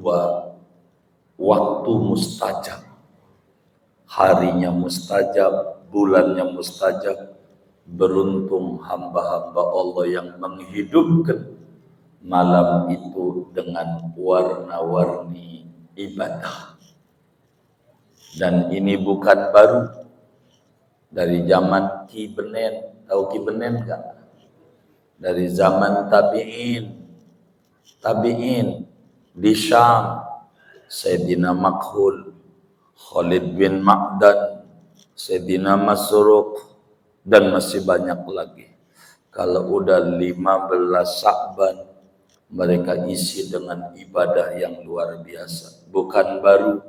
dua waktu mustajab, harinya mustajab, bulannya mustajab. Beruntung hamba-hamba Allah yang menghidupkan malam itu dengan warna-warni ibadah. Dan ini bukan baru, dari zaman Ki Benen. Tahu Ki Benen enggak? Dari zaman tabi'in di Syam, Sayyidina Makhul, Khalid bin Ma'dan, Sayyidina Masruq, dan masih banyak lagi. Kalau udah 15 Sya'ban, mereka isi dengan ibadah yang luar biasa. Bukan baru,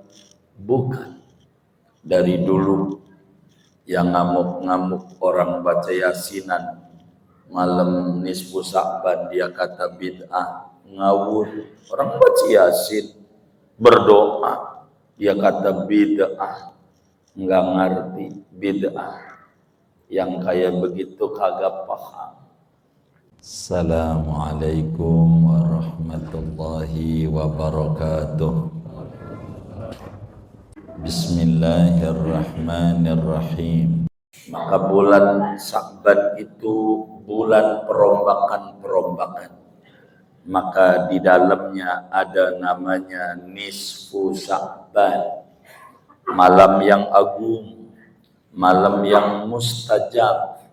bukan. Dari dulu yang ngamuk-ngamuk orang baca yasinan malam nisfu Sya'ban, dia kata bid'ah, ngawur. Orang baca yasin, berdoa, dia kata bid'ah, nggak ngerti bid'ah. Yang kayak begitu kagak paham. Assalamualaikum warahmatullahi wabarakatuh. Bismillahirrahmanirrahim. Maka bulan Sya'ban itu bulan perombakan-perombakan. Maka di dalamnya ada namanya nisfu Sya'ban, malam yang agung, malam yang mustajab.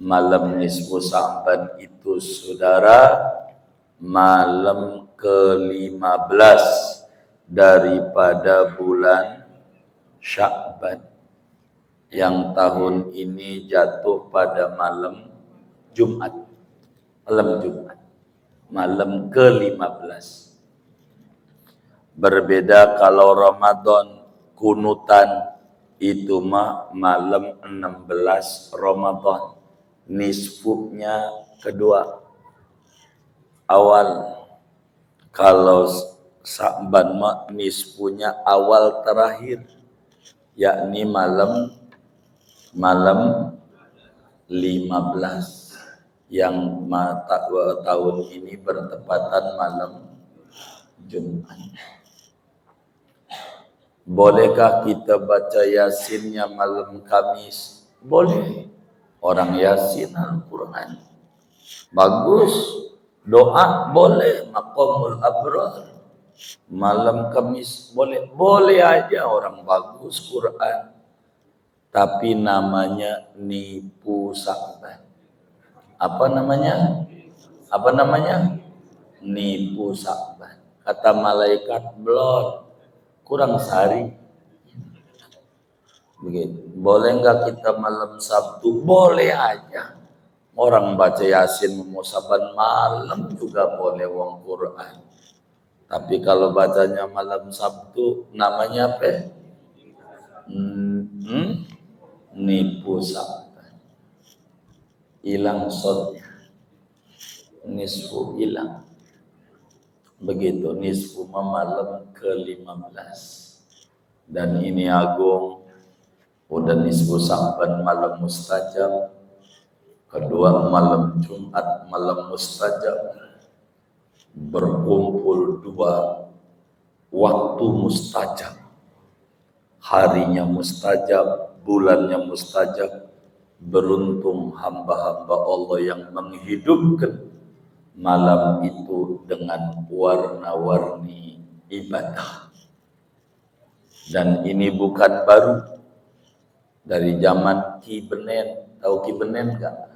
Malam nisfu Sya'ban itu saudara malam ke-15 daripada bulan Sya'ban, yang tahun ini jatuh pada malam Jumat. Malam ke-15. Berbeda kalau Ramadan kunutan itu malam 16 Ramadan, nisfunya kedua awal. Kalau Sya'ban nisfunya awal terakhir, yakni malam 15, yang tahun ini bertepatan malam Jumat. Bolehkah kita baca yasinnya malam Kamis? Boleh. Orang yasin Al-Quran bagus. Doa boleh, maqamul abrar malam Kamis boleh. Boleh aja, orang bagus Quran. Tapi namanya nipu Sya'ban. Apa namanya? Nipu Sya'ban. Kata malaikat, belum, kurang sehari. Begitu. Boleh enggak kita malam Sabtu? Boleh aja. Orang baca yasin musaban malam juga boleh, wong Quran. Tapi kalau bacanya malam Sabtu, namanya apa? Nipu Sya'ban. Hilang shotnya. Nisfu hilang. Begitu, nisfu malam ke-15. Dan ini agung. Udah nisfu Sya'ban malam mustajab. Kedua malam Jumat malam mustajab. Berkumpul dua waktu mustajab, harinya mustajab, bulannya mustajab. Beruntung hamba-hamba Allah yang menghidupkan malam itu dengan warna-warni ibadah. Dan ini bukan baru, dari zaman Ki Benen. Tahu Ki Benen enggak?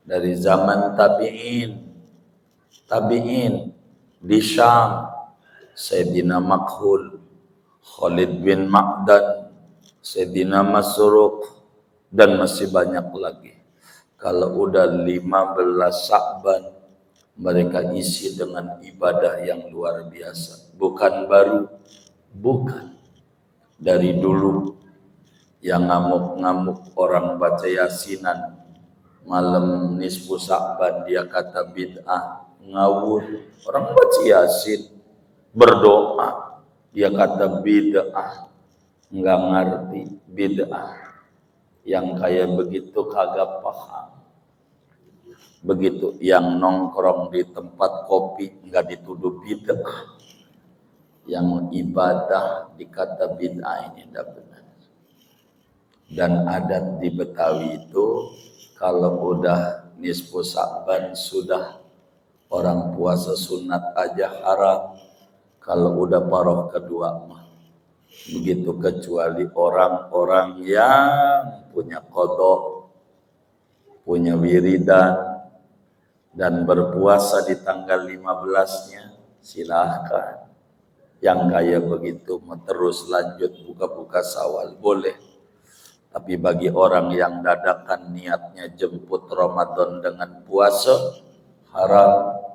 Dari zaman tabi'in di Syam, Sayyidina Makhul, Khalid bin Ma'dan, Sayyidina Masruq, dan masih banyak lagi. Kalau udah 15 Sya'ban, mereka isi dengan ibadah yang luar biasa. Bukan baru, bukan. Dari dulu yang ngamuk-ngamuk orang baca yasinan malam nisfu Sya'ban, dia kata bid'ah, ngawur. Orang baca yasin, berdoa, dia kata bid'ah, nggak ngerti bid'ah. Yang kayak begitu kagak paham. Begitu yang nongkrong di tempat kopi nggak dituduh bid'ah. yang ibadah dikata bid'ah ini tidak benar. Dan adat di Betawi itu kalau udah nisfu Sa'ban sudah orang puasa sunat aja haram. Kalau udah paroh kedua mah begitu, kecuali orang-orang yang punya qada, punya wiridan dan berpuasa di tanggal 15-nya silahkan. Yang kayak begitu terus lanjut buka-buka Syawal boleh. Tapi bagi orang yang dadakan niatnya jemput Ramadan dengan puasa, haram.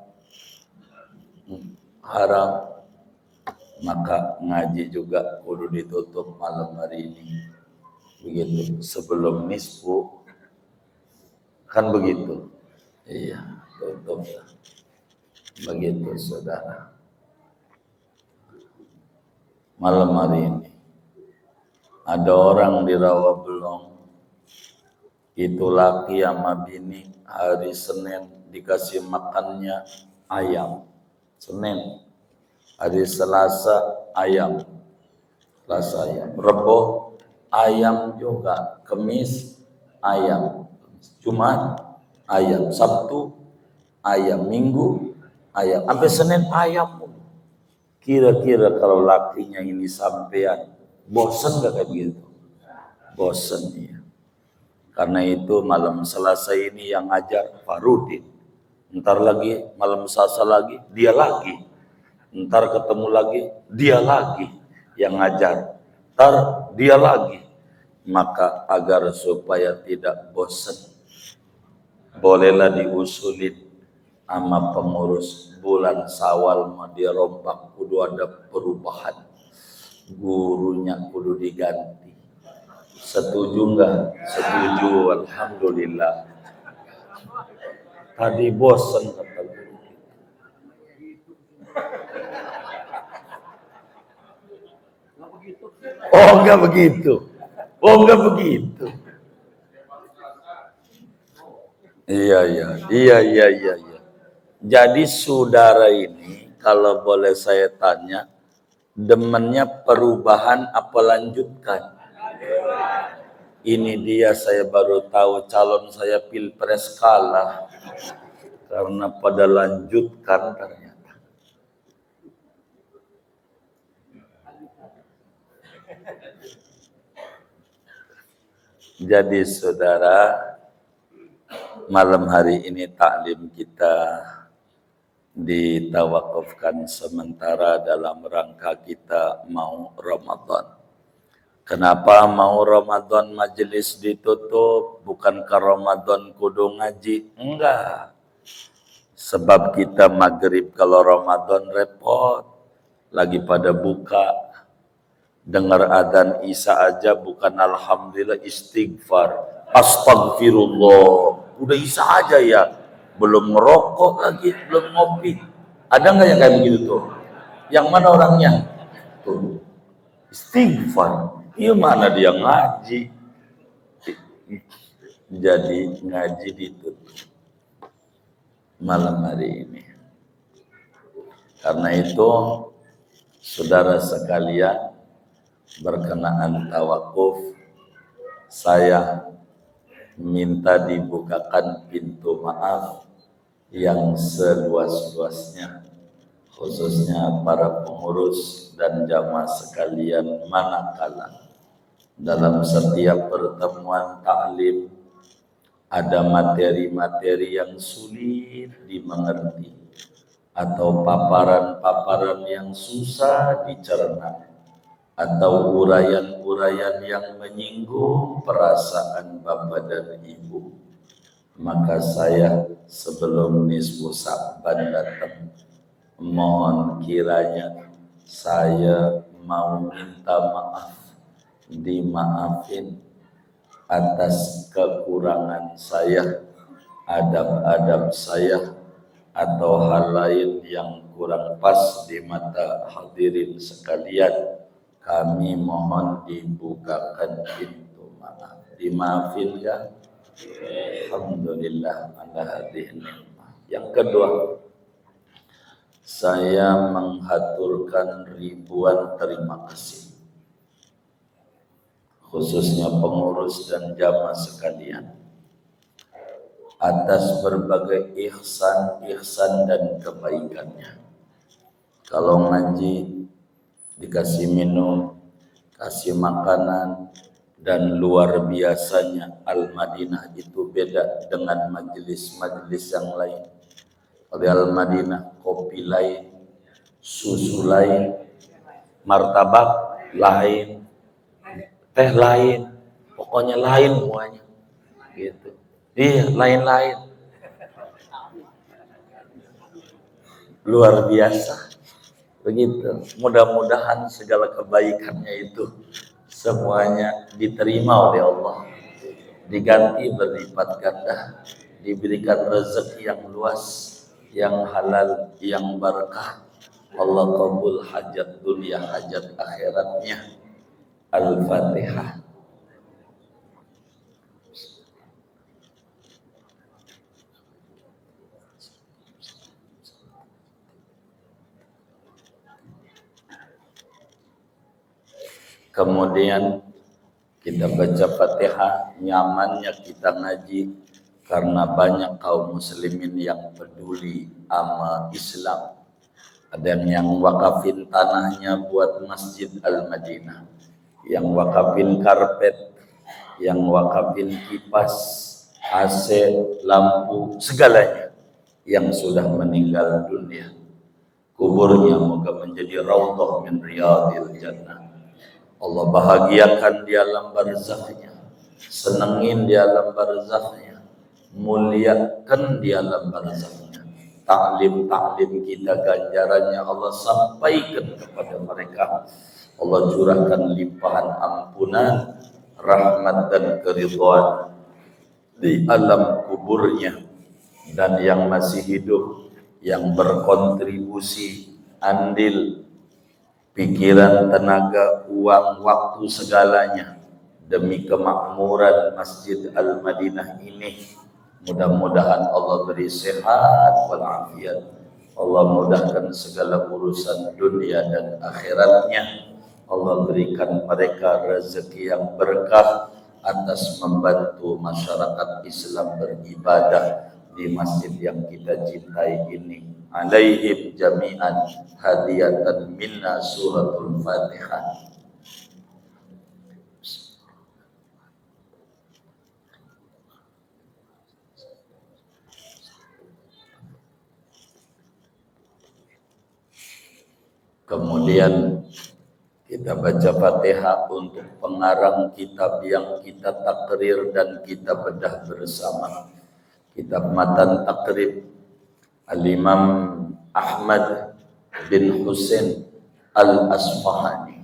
Maka ngaji juga kudu ditutup malam hari ini. Begitu, sebelum nisfu. Kan begitu. Iya, tutup. Begitu, saudara. Malam hari ini ada orang di Rawabelong, itu laki sama bini, hari Senin dikasih makannya ayam. Senin, hari Selasa ayam, Selasa ayam, Rebo ayam juga, Kemis ayam, Jumat ayam, Sabtu ayam, Minggu ayam, sampai Senin ayam. Kira-kira kalau lakinya ini sampean, bosen gak kayak begitu? Bosen, iya. Karena itu malam Selasa ini yang ngajar Farudin. Ntar lagi malam Selasa lagi, dia lagi. Ntar ketemu lagi, dia lagi yang ngajar. Ntar dia lagi. Maka agar supaya tidak bosen, bolehlah diusulin sama pengurus bulan Syawal mah dia rombak kudu ada perubahan, gurunya kudu diganti. Setuju enggak? Setuju, alhamdulillah. Tadi bosan kata guru. Oh enggak begitu. Oh enggak begitu. Iya. Jadi saudara ini kalau boleh saya tanya, demennya perubahan apa lanjutkan? Ini dia saya baru tahu calon saya pilpres kalah karena pada lanjutkan ternyata. Jadi saudara, malam hari ini taklim kita ditawakufkan sementara dalam rangka kita mau Ramadan. Kenapa mau Ramadan majelis ditutup? Bukankah Ramadan kudu ngaji? Enggak. Sebab kita maghrib kalau Ramadan repot. Lagi pada buka. Dengar adzan Isya aja bukan alhamdulillah, istighfar. Astagfirullah. Udah Isya aja ya. Belum ngerokok lagi, belum ngopi. Ada nggak yang kayak begitu tuh? Yang mana orangnya? Tuh. Istighfar. Iya mana dia ngaji. Jadi ngaji ditutup malam hari ini. Karena itu saudara sekalian, berkenaan tawakuf, saya minta dibukakan pintu maaf yang seluas-luasnya, khususnya para pengurus dan jamaah sekalian, manakala dalam setiap pertemuan taklim ada materi-materi yang sulit dimengerti atau paparan-paparan yang susah dicerna atau uraian-uraian yang menyinggung perasaan Bapak dan Ibu, maka saya sebelum nisfu Sa'ban datang, mohon kiranya saya mau minta maaf, dimaafin atas kekurangan saya, adab-adab saya, atau hal lain yang kurang pas di mata hadirin sekalian. Kami mohon dibukakan pintu maaf. Dimaafin ya? Alhamdulillah ala hadhihi ni'mah. Yang kedua, Saya menghaturkan ribuan terima kasih, khususnya pengurus dan jamaah sekalian, atas berbagai ihsan dan kebaikannya. Kalau ngaji dikasih minum, kasih makanan, dan luar biasanya Al-Madinah itu beda dengan majelis-majelis yang lain. Kalau Al-Madinah kopi lain, susu lain, martabak lain, teh lain, pokoknya lain semuanya. Gitu. Iya, lain-lain. Luar biasa. Begitu. Mudah-mudahan segala kebaikannya itu semuanya diterima oleh Allah, diganti berlipat ganda, diberikan rezeki yang luas, yang halal, yang barakah. Allah kabul hajat dunia, hajat akhiratnya. Al-Fatihah. Kemudian kita baca Fatihah, nyamannya kita ngaji karena banyak kaum muslimin yang peduli sama Islam. Ada yang wakafin tanahnya buat Masjid Al-Madinah, yang wakafin karpet, yang wakafin kipas, AC, lampu, segalanya yang sudah meninggal dunia. Kuburnya moga menjadi raudhah min riyadil jannah. Allah bahagiakan di alam barzakhnya, senengin di alam barzakhnya, muliakan di alam barzakhnya. Taklim kita ganjarannya Allah sampaikan kepada mereka. Allah curahkan limpahan ampunan, rahmat dan keridhaan di alam kuburnya. Dan yang masih hidup, yang berkontribusi andil pikiran, tenaga, uang, waktu, segalanya demi kemakmuran Masjid Al-Madinah ini, mudah-mudahan Allah beri sehat walafiat. Allah mudahkan segala urusan dunia dan akhiratnya. Allah berikan mereka rezeki yang berkah atas membantu masyarakat Islam beribadah di masjid yang kita cintai ini. Alaihim jami'an hadiyatan minna suratul Fatihah. Kemudian kita baca Fatihah untuk pengarang kitab yang kita takrir dan kita bedah bersama. Kitab Matan Takrib Al-Imam Ahmad bin Husain Al-Asfahani.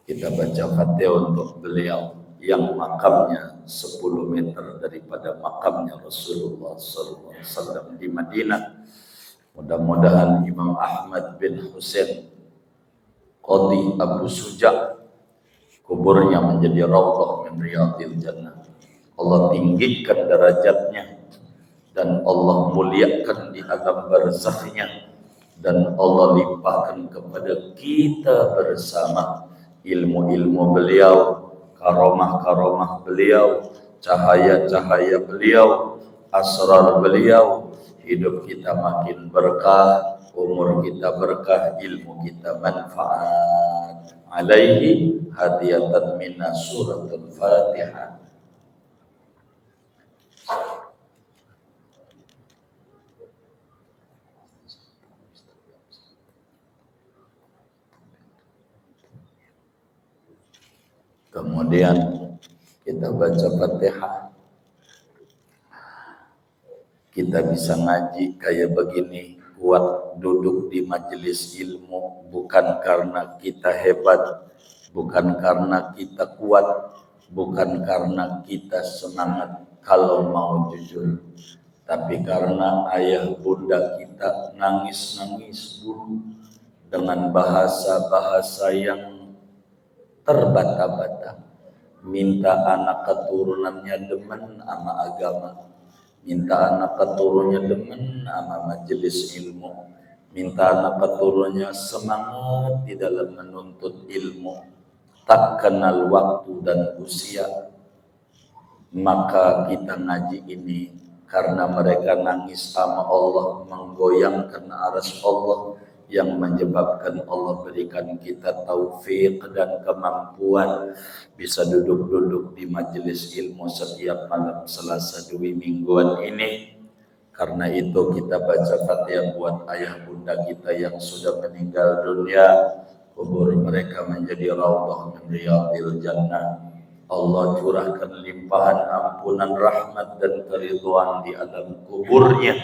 Kita baca Fatihah untuk beliau yang makamnya 10 meter daripada makamnya Rasulullah SAW di Madinah. Mudah-mudahan Imam Ahmad bin Husain Qadhi Abu Suja kuburnya menjadi raudhah min riyadil jannah. Allah tinggikan derajatnya dan Allah muliakan di alam barzakhnya, dan Allah limpahkan kepada kita bersama ilmu-ilmu beliau, karomah-karomah beliau, cahaya-cahaya beliau, asrar beliau. Hidup kita makin berkah, umur kita berkah, ilmu kita manfaat. Alaihi hadiyatan minna suratul Fatihah. Kemudian kita baca Fatihah. Kita bisa ngaji kayak begini, kuat duduk di majelis ilmu, bukan karena kita hebat, bukan karena kita kuat, bukan karena kita semangat kalau mau jujur, tapi karena ayah bunda kita nangis-nangis dulu dengan bahasa-bahasa yang terbata-bata, minta anak keturunannya demen sama agama, minta anak keturunannya demen sama majelis ilmu, minta anak keturunannya semangat di dalam menuntut ilmu, tak kenal waktu dan usia. Maka kita ngaji ini karena mereka nangis sama Allah, menggoyangkan aras Allah, yang menyebabkan Allah berikan kita taufik dan kemampuan bisa duduk-duduk di majelis ilmu setiap malam Selasa Dwi mingguan ini. Karena itu kita baca Fatihah buat ayah bunda kita yang sudah meninggal dunia, kubur mereka menjadi raudhah min riyadil jannah. Allah curahkan limpahan ampunan rahmat dan keridhaan di alam kuburnya,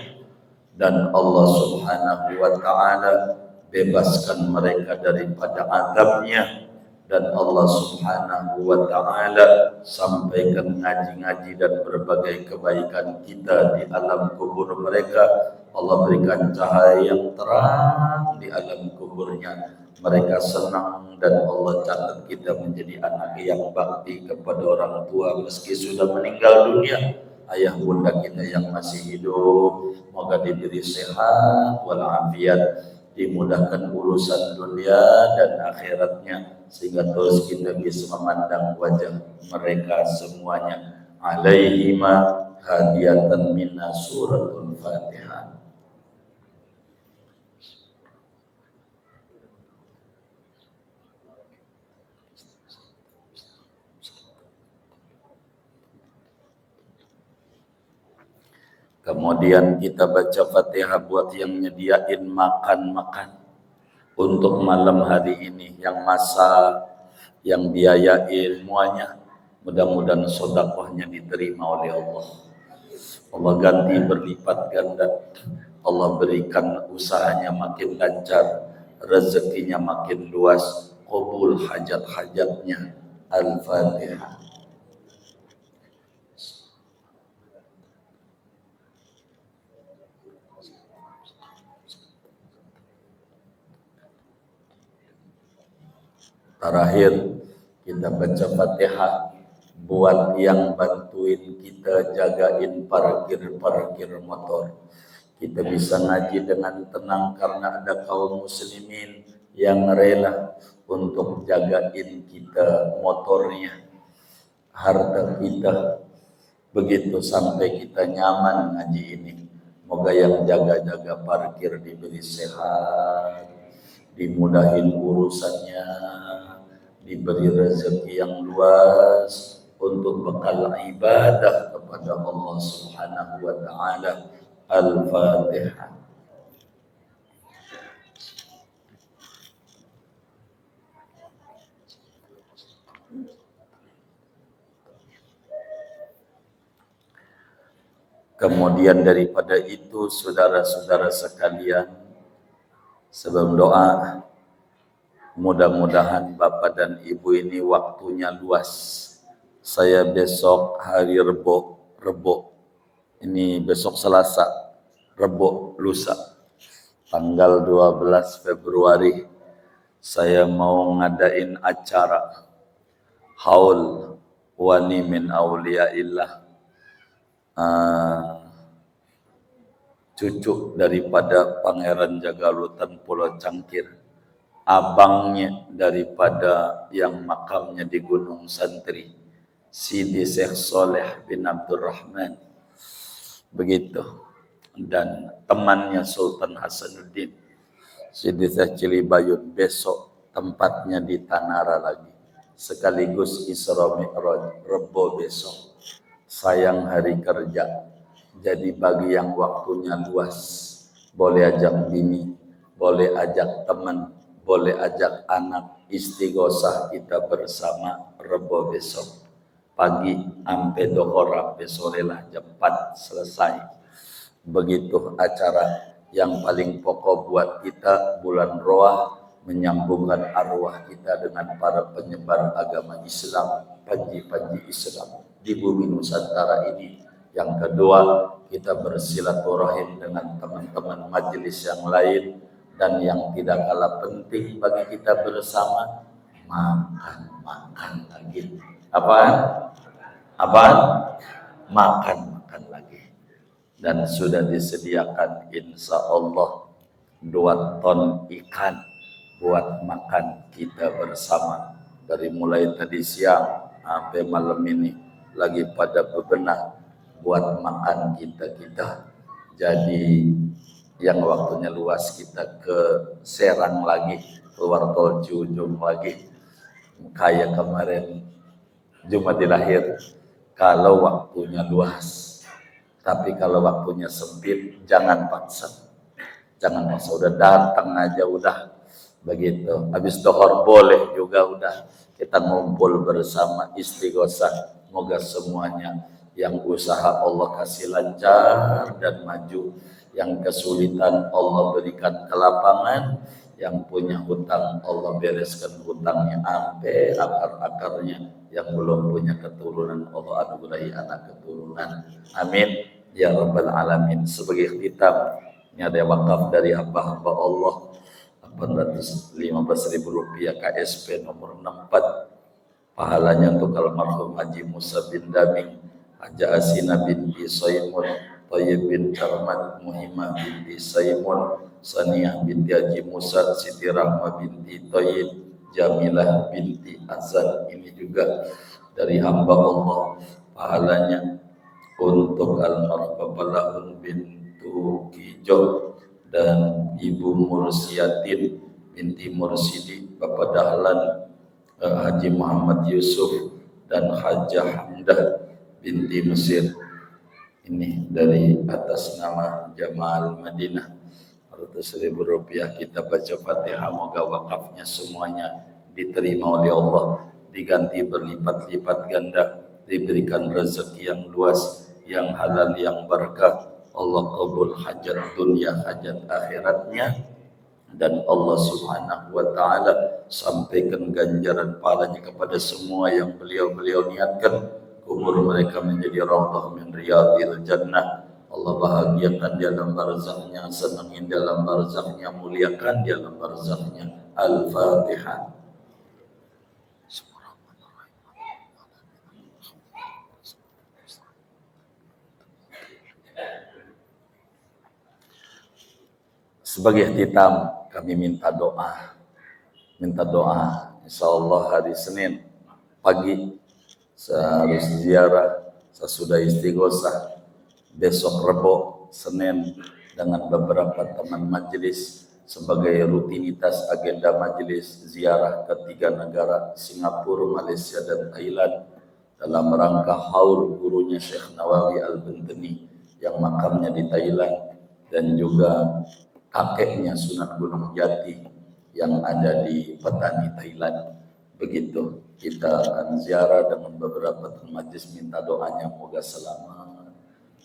dan Allah Subhanahu wa taala bebaskan mereka daripada azabnya, dan Allah Subhanahu wa taala sampaikan ngaji-ngaji dan berbagai kebaikan kita di alam kubur mereka. Allah berikan cahaya yang terang di alam kuburnya. Mereka senang dan Allah catat kita menjadi anak yang bakti kepada orang tua meski sudah meninggal dunia. Ayah bunda kita yang masih hidup, moga diberi sehat walafiat, dimudahkan urusan dunia dan akhiratnya, sehingga terus kita bisa memandang wajah mereka semuanya. Alaihima hadiyatan minna suratul Fatihah. Kemudian kita baca Fatihah buat yang nyediain makan-makan untuk malam hari ini, yang masak, yang biayain semuanya. Mudah-mudahan sedekahnya diterima oleh Allah. Allah ganti berlipat ganda. Allah berikan usahanya makin lancar, rezekinya makin luas, qabul hajat-hajatnya. Al-Fatihah. Terakhir kita baca Fatihah buat yang bantuin kita jagain parkir motor. Kita bisa ngaji dengan tenang karena ada kaum muslimin yang rela untuk jagain kita motornya, harta kita, begitu sampai kita nyaman ngaji ini. Moga yang jaga-jaga parkir diberi sehat, dimudahin urusannya, diberi rezeki yang luas untuk bekal ibadah kepada Allah Subhanahu wa taala. Al-Fatihah. Kemudian daripada itu, saudara-saudara sekalian, sebelum doa, mudah-mudahan Bapak dan Ibu ini waktunya luas. Saya besok hari Rebo, ini besok Selasa, Rebo, lusa, tanggal 12 Februari, saya mau ngadain acara haul wani min auliyaillah, cucu daripada Pangeran Jagalutan Pulau Cangkir, abangnya daripada yang makamnya di Gunung Santri, Sidi Syekh Soleh bin Abdurrahman, begitu, dan temannya Sultan Hasanuddin, Sidi Syekh Cilibayun. Besok tempatnya di Tanara lagi, sekaligus Isra Mi'raj Rebo besok. Sayang hari kerja, jadi bagi yang waktunya luas, boleh ajak bini, boleh ajak teman, boleh ajak anak, istighosah kita bersama Rebo besok pagi sampai dohor, sampai sore lah, jam 4 selesai. Begitu acara yang paling pokok buat kita, bulan Roah, menyambungkan arwah kita dengan para penyebar agama Islam, panji-panji Islam di bumi Nusantara ini. Yang kedua, kita bersilaturahim dengan teman-teman majelis yang lain, dan yang tidak kalah penting bagi kita bersama, makan lagi. Apaan? Makan lagi. Dan sudah disediakan insya Allah 2 ton ikan buat makan kita bersama. Dari mulai tadi siang sampai malam ini lagi pada bebenah buat makan kita. Jadi yang waktunya luas kita ke Serang lagi, keluar tol Ciujung lagi. Kayak kemarin Jumat lahir, kalau waktunya luas. Tapi kalau waktunya sempit, jangan paksa. Udah datang aja udah begitu. Habis dohor boleh juga udah kita ngumpul bersama istighosah. Moga semuanya yang usaha Allah kasih lancar dan maju, yang kesulitan Allah berikan kelapangan, yang punya hutang Allah bereskan hutangnya sampai akar-akarnya, yang belum punya keturunan Allah anugerahi anak keturunan. Amin ya rabbal alamin. Sebagai khitam, ini ada wakaf dari hamba-hamba Allah, 815.000 rupiah KSP nomor 64. Pahalanya untuk almarhum Haji Musa bin Daming, Haja Asina binti Saimun, Thayyib bin Karmat, Muhimah binti Saimun, Saniyah binti Haji Musa, Siti Rahma binti Thayyib, Jamilah binti Azan. Ini juga dari hamba Allah. Pahalanya untuk almarhum Bapak Lahun bintu Kijo dan Ibu Mursiatin binti Mursidi, Bapak Dahlan Haji Muhammad Yusuf dan Hajah Hamdah binti Mesir. Ini dari atas nama Jamal Madinah, 100.000 rupiah. Kita baca Fatihah, moga wakafnya semuanya diterima oleh Allah, diganti berlipat-lipat ganda, diberikan rezeki yang luas, yang halal, yang berkah. Allah kabul hajat dunia, hajat akhiratnya, dan Allah Subhanahu wa taala sampaikan ganjaran pahalanya kepada semua yang beliau niatkan. Kubur mereka menjadi raudhah min riyadil jannah. Allah bahagiakan di dalam barzahnya, senangin dalam barzahnya, muliakan di dalam barzahnya. Al-Fatihah. Sebagai hitam, kami minta doa. Insya Allah hari Senin pagi saya harus ziarah, sesudah istighosah. Besok Rebo, Senin dengan beberapa teman majelis sebagai rutinitas agenda majelis ziarah ke 3 negara, Singapura, Malaysia, dan Thailand, dalam rangka haul gurunya Syekh Nawawi Al-Bentani yang makamnya di Thailand, dan juga kakeknya Sunan Gunung Jati yang ada di Petani, Thailand. Begitu kita akan ziarah dengan beberapa teman majlis, minta doanya moga selamat,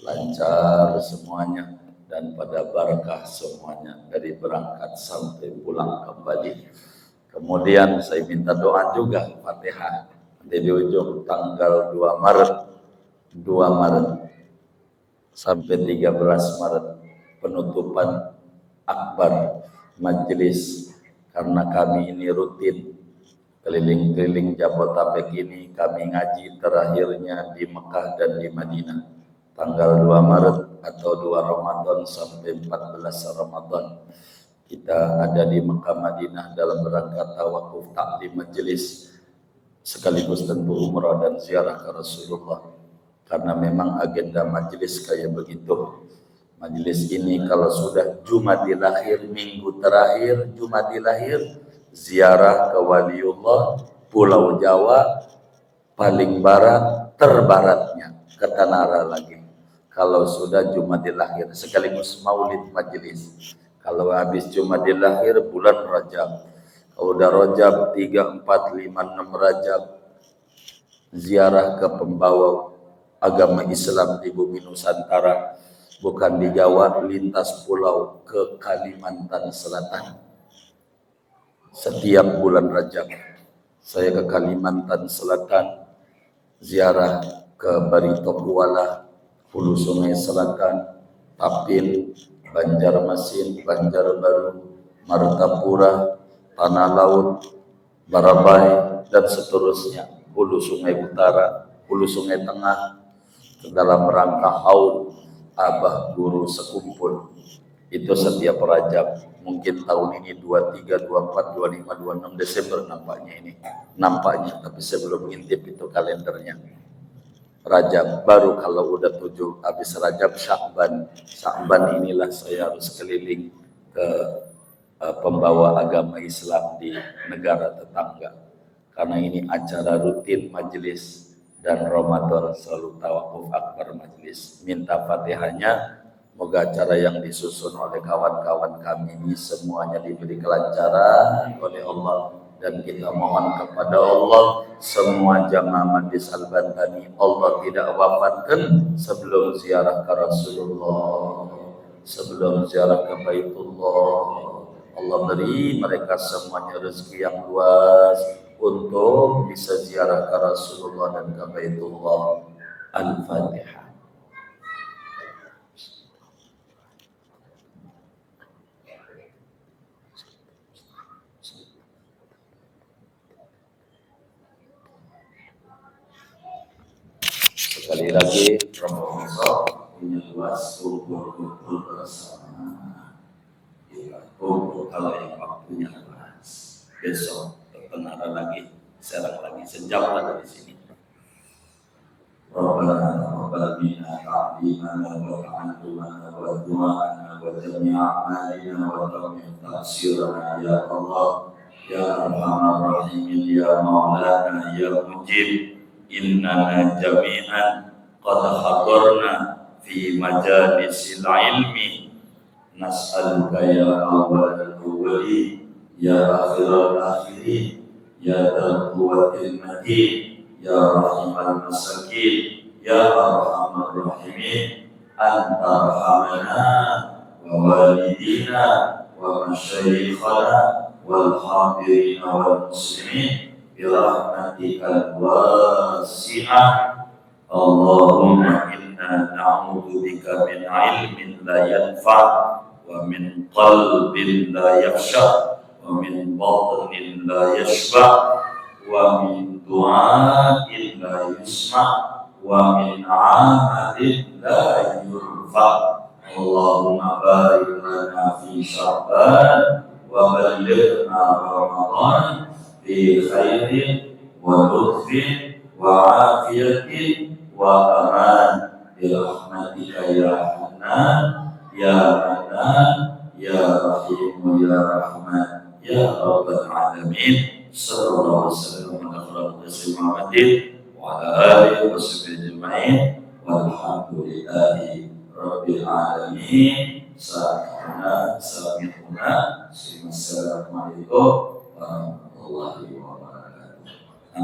lancar semuanya, dan pada barakah semuanya dari berangkat sampai pulang kembali. Kemudian saya minta doa juga Fatihah di ujung tanggal 2 Maret sampai 13 Maret penutupan akbar majelis, karena kami ini rutin keliling-keliling Jabotabek ini. Kami ngaji terakhirnya di Mekah dan di Madinah tanggal 2 Maret atau 2 Ramadan sampai 14 Ramadan. Kita ada di Mekah Madinah dalam rangka tawakuf taklim majelis, sekaligus tentu umrah dan ziarah ke Rasulullah. Karena memang agenda majelis kayak begitu. Majelis ini kalau sudah Jumadil Akhir, minggu terakhir Jumadil Akhir, ziarah ke Waliullah, Pulau Jawa, paling barat, terbaratnya ke Tanara lagi. Kalau sudah Jumadil Akhir, sekaligus maulid majelis. Kalau habis Jumadil Akhir, bulan Rajab. Kalau udah Rajab 3, 4, 5, 6 Rajab, ziarah ke pembawa agama Islam di bumi Nusantara. Bukan di Jawa, lintas pulau ke Kalimantan Selatan. Setiap bulan Rajab saya ke Kalimantan Selatan, ziarah ke Barito Kuala, Hulu Sungai Selatan, Tapin, Banjarmasin, Banjarbaru, Martapura, Tanah Laut, Barabai, dan seterusnya. Hulu Sungai Utara, Hulu Sungai Tengah, dalam rangka haul Abah Guru Sekumpul. Itu setiap Rajab. Mungkin tahun ini 23, 24, 25, 26 Desember nampaknya ini. Nampaknya, tapi saya belum ngintip itu kalendernya. Rajab, baru kalau udah 7 habis Rajab, Sya'ban. Sya'ban inilah saya harus keliling ke pembawa agama Islam di negara tetangga. Karena ini acara rutin majelis dan Ramadan selalu tawakuf akbar majelis. Minta Fatihahnya, moga acara yang disusun oleh kawan-kawan kami ini semuanya diberi kelancaran oleh Allah. Dan kita mohon kepada Allah, semua jamaah Majlis Al-Bantani Allah tidak wafatkan sebelum ziarah ke Rasulullah, sebelum ziarah ke Baitullah. Allah beri mereka semuanya rezeki yang luas untuk bisa ziarah ke Rasulullah dan ke Baitullah. Al-Fatihah. Sekali lagi, Profesor punya luas kumpul-kumpul bersama. Kumpul kalau yang waktunya luas. Besok pertengahan lagi, serang lagi, sejam lah dari sini. Rabbana taqabbal minna ta'limana wa ta'allumana wa du'ana wa jami'a a'malina wa tawfiq tafsirana ya Allah ya Arhamar Rahimin ya Maulana ya Mujib. Innana jami'an qad hadarna fi majalisil ilmi nas'aluka ya awwalal awwalin ya akhiral akhirin ya dzal quwwatil matin ya rahimal masakin ya arhamar rahimin anta arhamana wa walidina wa masyayikhana wal hadirin wal muslimin birahmatikal wasi'ah. Allahumma inna na'udzu bika min ilmin la yanfa' wa min qalbin la yakhsha wa min batnin la yashba' wa min du'ain la yusma' wa min amalin la yurfa'. Allahumma barik lana fi Sya'ban wa ballighna Ramadan fi khairin wa lutfin wa afiyatin wa aman bi rahmatika ya Hanan ya Manan ya Rahim ya Rahman ya Rabbal alamin. Sallallahu alaihi wasallam wa ala alihi wa sahbihi ajma'in walhamdulillahi rabbil alamin. Sami'na. Assalamualaikum warahmatullahi wabarakatuh.